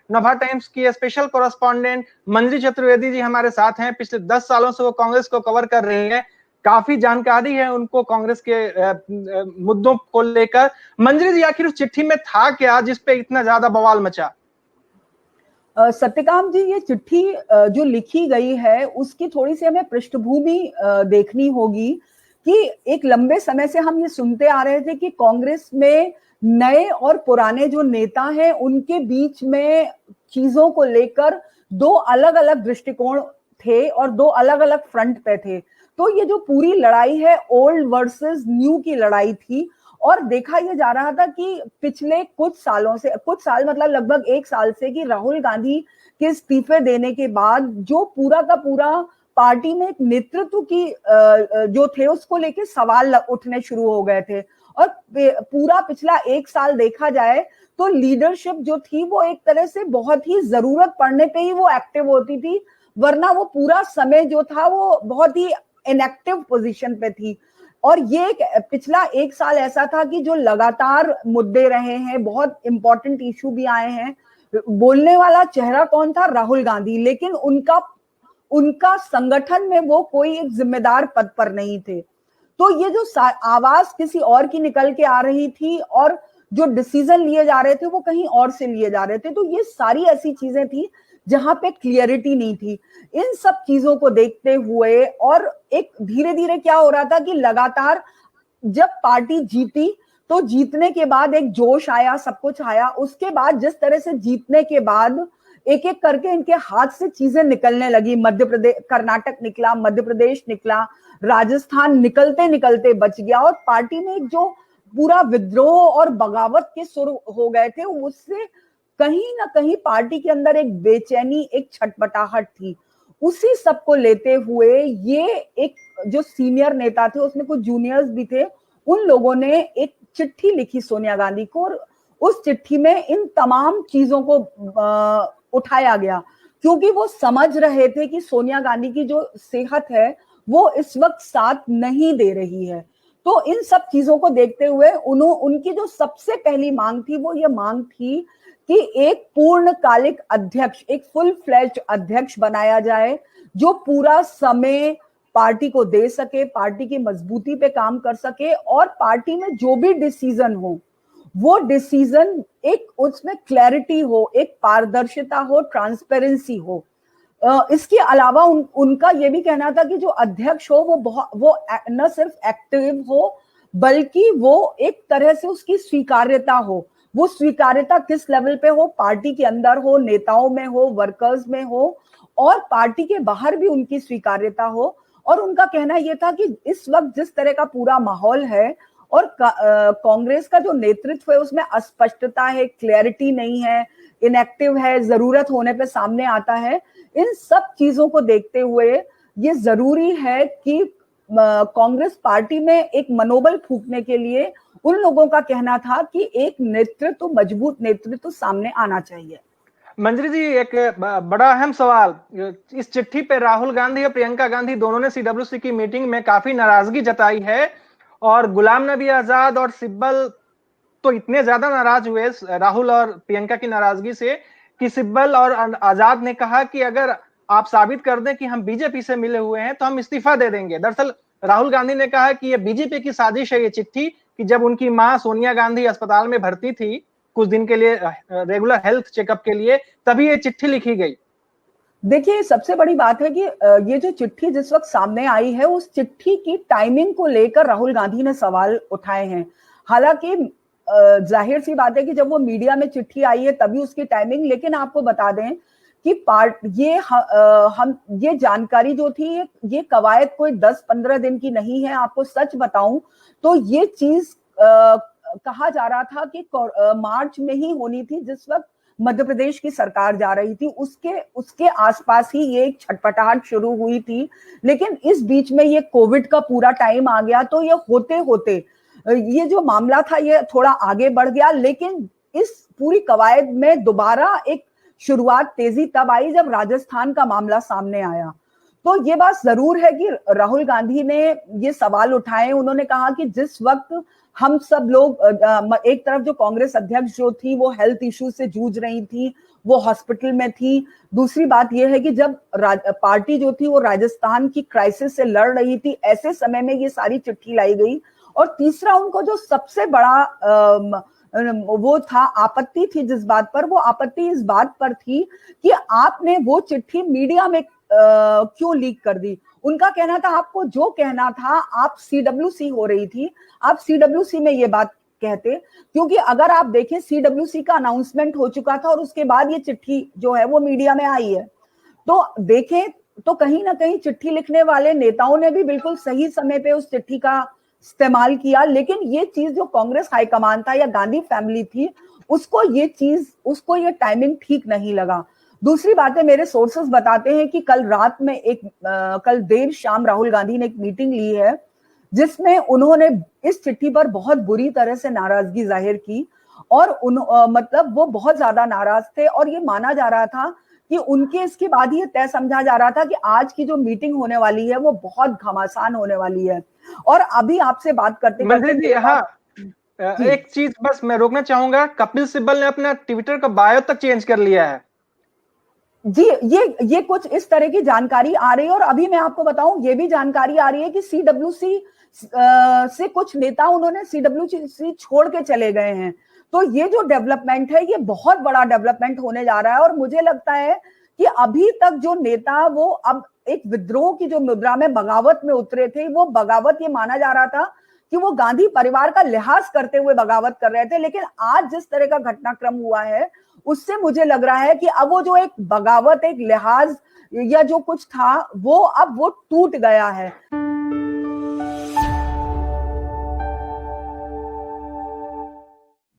नभा times की special correspondent मंजरी चतुर्वेदी जी हमारे साथ हैं। पिछले 10 सालों से वो कांग्रेस को कवर कर रही हैं, काफी जानकारी है उनको कांग्रेस के मुद्दों को लेकर। मंजरी जी, आखिर उस चिट्ठी में था क्या जिसपे इतना ज्यादा बवाल मचा? सत्यकाम जी, ये चिट्ठी जो लिखी गई है उसकी थोड़ी सी हमें पृष्ठभूमि देखनी होगी कि एक लंबे समय से हम ये सुनते आ रहे थे कि कांग्रेस में नए और पुराने जो नेता हैं उनके बीच में चीजों को लेकर दो अलग अलग दृष्टिकोण थे और दो अलग अलग फ्रंट पे थे। तो ये जो पूरी लड़ाई है ओल्ड वर्सेस न्यू की लड़ाई थी। और देखा यह जा रहा था कि पिछले कुछ सालों से, कुछ साल मतलब लगभग 1 साल से, कि राहुल गांधी के इस्तीफे देने के बाद जो पूरा का पूरा पार्टी में एक नेतृत्व की जो थे उसको लेके सवाल उठने शुरू हो गए थे। और पूरा पिछला 1 साल देखा जाए तो लीडरशिप जो थी वो एक तरह से बहुत ही जरूरत पड़ने पे ही वो एक्टिव होती थी, वरना वो पूरा समय जो था वो बहुत ही इनएक्टिव पोजीशन पे थी। और ये पिछला 1 साल ऐसा था कि जो लगातार मुद्दे रहे हैं, बहुत इंपॉर्टेंट इशू भी आए हैं। बोलने वाला चेहरा कौन था? राहुल गांधी। लेकिन उनका संगठन में वो कोई एक जिम्मेदार पद पर नहीं थे। तो ये जो आवाज किसी और की निकल के आ रही थी और जो डिसीजन लिए जा रहे थे वो कहीं और से लिए जा रहे थे। तो ये सारी ऐसी चीजें थी जहां पे क्लियरिटी नहीं थी। इन सब चीजों को देखते हुए और एक धीरे धीरे क्या हो रहा था कि लगातार जब पार्टी जीती तो जीतने के बाद एक जोश आया, सब कुछ आया। उसके बाद जिस तरह से जीतने के बाद एक एक करके इनके हाथ से चीजें निकलने लगी। मध्य प्रदेश, कर्नाटक निकला, मध्य प्रदेश निकला, राजस्थान निकलते निकलते बच गया। और पार्टी में एक जो पूरा विद्रोह और बगावत के सुर हो गए थे, उससे कहीं ना कहीं पार्टी के अंदर एक बेचैनी, एक छटपटाहट थी। उसी सब को लेते हुए ये एक जो सीनियर नेता थे, उसमें कुछ जूनियर्स भी थे, उन लोगों ने एक चिट्ठी लिखी सोनिया गांधी को। और उस चिट्ठी में इन तमाम चीजों को उठाया गया, क्योंकि वो समझ रहे थे कि सोनिया गांधी की जो सेहत है वो इस वक्त साथ नहीं दे रही है। तो इन सब चीजों को देखते हुए उनकी जो सबसे पहली मांग थी वो ये मांग थी कि एक पूर्णकालिक अध्यक्ष, एक फुल फ्लैश्ड अध्यक्ष बनाया जाए, जो पूरा समय पार्टी को दे सके, पार्टी की मजबूती पे काम कर सके, और पार्टी में जो भी डिसीजन हो वो डिसीजन एक उसमें क्लैरिटी हो, एक पारदर्शिता हो, ट्रांसपेरेंसी हो। इसके अलावा उनका ये भी कहना था कि जो अध्यक्ष हो वो न सिर्फ एक्टिव हो, बल्कि वो एक तरह से उसकी स्वीकार्यता हो। वो स्वीकार्यता किस लेवल पे हो? पार्टी के अंदर हो, नेताओं में हो, वर्कर्स में हो, और पार्टी के बाहर भी उनकी स्वीकार्यता हो। और उनका कहना यह था कि इस वक्त जिस तरह का पूरा माहौल है और कांग्रेस का जो नेतृत्व है उसमें अस्पष्टता है, क्लैरिटी नहीं है, इनएक्टिव है, जरूरत होने पे सामने आता है। इन सब चीजों को देखते हुए ये जरूरी है कि कांग्रेस पार्टी में एक मनोबल फूंकने के लिए उन लोगों का कहना था कि एक नेतृत्व, मजबूत नेतृत्व सामने आना चाहिए। मंजरी जी, एक बड़ा अहम सवाल, इस चिट्ठी पे राहुल गांधी और प्रियंका गांधी दोनों ने सीडब्ल्यूसी की मीटिंग में काफी नाराजगी जताई है, और गुलाम नबी आजाद और सिब्बल तो इतने ज्यादा नाराज हुए राहुल और प्रियंका की नाराजगी से कि सिब्बल और आजाद ने कहा कि अगर आप साबित कर दें कि हम बीजेपी से मिले हुए हैं तो हम इस्तीफा दे देंगे। दरअसल राहुल गांधी ने कहा कि यह बीजेपी की साजिश है ये चिट्ठी, कि जब उनकी मां सोनिया गांधी अस्पताल में भर्ती थी कुछ दिन के लिए रेगुलर हेल्थ चेकअप के लिए, तभी ये चिट्ठी लिखी गई। देखिए, सबसे बड़ी बात है कि ये जो चिट्ठी जिस वक्त सामने आई है, उस चिट्ठी की टाइमिंग को लेकर राहुल गांधी ने सवाल उठाए हैं। हालांकि जाहिर सी बात है कि जब वो मीडिया में चिट्ठी आई है तभी उसकी टाइमिंग, लेकिन आपको बता दें कि हम ये जानकारी जो थी, ये कवायद कोई 10-15 दिन की नहीं है। आपको सच बताऊं तो ये चीज कहा जा रहा था कि मार्च में ही होनी थी, जिस वक्त मध्य प्रदेश की सरकार जा रही थी, उसके आसपास ही ये एक छटपटाहट शुरू हुई थी। लेकिन इस बीच में ये कोविड का पूरा टाइम आ गया, तो ये होते होते ये जो मामला था ये थोड़ा आगे बढ़ गया। लेकिन इस पूरी कवायद में दोबारा एक शुरुआत, तेजी तब आई जब राजस्थान का मामला सामने आया। तो ये बात जरूर है कि राहुल गांधी ने ये सवाल उठाए। उन्होंने कहा कि जिस वक्त हम सब लोग, एक तरफ जो कांग्रेस अध्यक्ष जो थी वो हेल्थ इश्यू से जूझ रही थी, वो हॉस्पिटल में थी। दूसरी बात यह है कि जब पार्टी जो थी वो राजस्थान की क्राइसिस से लड़ रही थी, ऐसे समय में ये सारी चिट्ठी लाई गई। और तीसरा, उनको जो सबसे बड़ा वो था, आपत्ति थी जिस बात पर, वो आपत्ति इस बात पर थी कि आपने वो चिट्ठी मीडिया में क्यों लीक कर दी। उनका कहना था आपको जो कहना था, आप सीडब्ल्यूसी हो रही थी, आप सीडब्ल्यूसी में ये बात कहते, क्योंकि अगर आप देखें सीडब्ल्यूसी का अनाउंसमेंट हो चुका था और उसके बाद ये चिट्ठी जो है वो मीडिया में आई है। तो देखें तो कहीं ना कहीं चिट्ठी लिखने वाले नेताओं ने भी बिल्कुल सही समय पे उस चिट्ठी का इस्तेमाल किया, लेकिन ये चीज जो कांग्रेस हाईकमान था या गांधी फैमिली थी, उसको ये टाइमिंग ठीक नहीं लगा। दूसरी बात है, मेरे सोर्सेस बताते हैं कि कल रात में कल देर शाम राहुल गांधी ने एक मीटिंग ली है जिसमें उन्होंने इस चिट्ठी पर बहुत बुरी तरह से नाराजगी जाहिर की और मतलब वो बहुत ज्यादा नाराज थे और ये माना जा रहा था कि उनके इसके बाद ही तय समझा जा रहा था कि आज की जो मीटिंग होने वाली है वो बहुत घमासान होने वाली है। और अभी आपसे बात करते मंत्री जी, हाँ, एक चीज बस मैं रोकना चाहूंगा, कपिल सिब्बल ने अपना ट्विटर का बायो तक चेंज कर लिया है जी। ये कुछ इस तरह की जानकारी आ रही है और अभी मैं आपको बताऊं, ये भी जानकारी आ रही है कि सीडब्ल्यूसी से कुछ नेता उन्होंने सीडब्ल्यूसी छोड़ के चले गए हैं। तो ये जो डेवलपमेंट है ये बहुत बड़ा डेवलपमेंट होने जा रहा है और मुझे लगता है कि अभी तक जो नेता वो अब एक विद्रोह की जो मुद्रा में बगावत में उतरे थे, वो बगावत ये माना जा रहा था कि वो गांधी परिवार का लिहाज करते हुए बगावत कर रहे थे, लेकिन आज जिस तरह का घटनाक्रम हुआ है उससे मुझे लग रहा है कि अब वो जो एक बगावत, एक लिहाज या जो कुछ था वो अब वो टूट गया है।